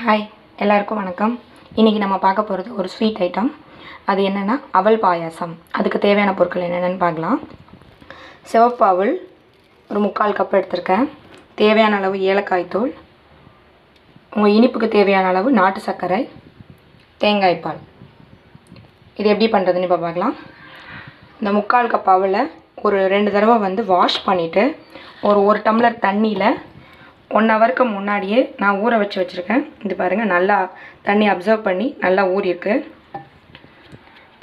Hi எல்லாருக்கும் வணக்கம். இன்றைக்கி நம்ம பார்க்க போகிறது ஒரு ஸ்வீட் ஐட்டம். அது என்னென்னா அவல் பாயாசம். அதுக்கு தேவையான பொருட்கள் என்னென்னு பார்க்கலாம். சிவப்பு அவல் ஒரு 3/4 கப் எடுத்திருக்கேன். தேவையான அளவு ஏலக்காய் தூள், உங்கள் இனிப்புக்கு தேவையான அளவு நாட்டு சர்க்கரை, தேங்காய் பால். இது எப்படி பண்ணுறதுன்னு இப்போ பார்க்கலாம். இந்த 3/4 கப் அவலை ஒரு 2 தடவை வாஷ் பண்ணிவிட்டு ஒரு டம்ளர் தண்ணியில் 1 ஹவருக்கு முன்னாடியே நான் ஊற வச்சுருக்கேன். இது பாருங்கள், நல்லா தண்ணி அப்சர்வ் பண்ணி நல்லா ஊறிருக்கு.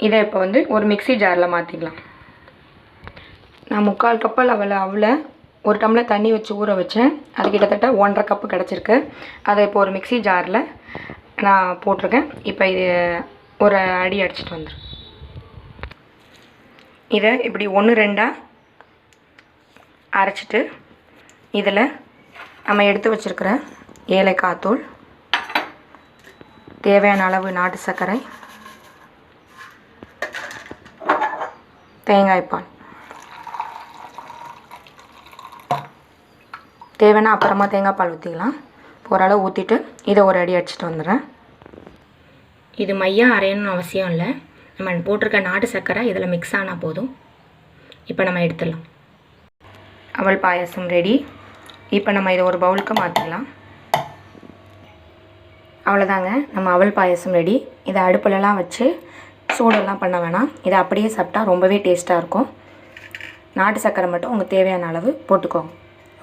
இதை இப்போ ஒரு மிக்ஸி ஜாரில் மாற்றிக்கலாம். நான் 3/4 கப்பில் அவலை 1 டம்ளர் தண்ணி வச்சு ஊற வச்சேன். அது கிட்டத்தட்ட 1.5 கப்பு கிடச்சிருக்கு. அதை இப்போ ஒரு மிக்ஸி ஜாரில் நான் போட்டிருக்கேன். இப்போ இது ஒரு அடி அடிச்சிட்டு வந்துடும். இதை இப்படி 1-2 அரைச்சிட்டு இதில் நம்ம எடுத்து வச்சுருக்கிற ஏலக்காய் தூள், தேவையான அளவு நாட்டு சர்க்கரை, தேங்காய் பால், தேவைன்னா அப்புறமா தேங்காய் பால் ஊற்றிக்கலாம். ஓரளவு ஊற்றிட்டு இதை ஒரு அடி அடிச்சுட்டு வந்துடுறேன். இது மையாக அரையணும்னு அவசியம் இல்லை. நம்ம போட்டிருக்க நாட்டு சர்க்கரை இதில் மிக்ஸ் ஆனால் போதும். இப்போ நம்ம எடுத்துடலாம். அவல் பாயாசம் ரெடி. இப்போ நம்ம இதை ஒரு பவுலுக்கு மாற்றிக்கலாம். அவ்வளோதாங்க, நம்ம அவல் பாயாசம் ரெடி. இதை அடுப்புலலாம் வச்சு சூடெல்லாம் பண்ண வேணாம். இதை அப்படியே சாப்பிட்டா ரொம்பவே டேஸ்ட்டாக இருக்கும். நாட்டு சர்க்கரை மட்டும் உங்களுக்கு தேவையான அளவு போட்டுக்கோங்க.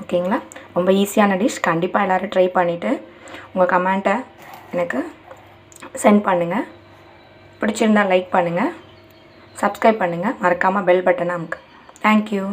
ஓகேங்களா? ரொம்ப ஈஸியான டிஷ். கண்டிப்பாக எல்லோரும் ட்ரை பண்ணிவிட்டு உங்கள் கமெண்ட்டை எனக்கு சென்ட் பண்ணுங்கள். பிடிச்சிருந்தால் லைக் பண்ணுங்கள், சப்ஸ்கிரைப் பண்ணுங்கள், மறக்காமல் பெல் பட்டனை அமுக்கு. தேங்க்யூ.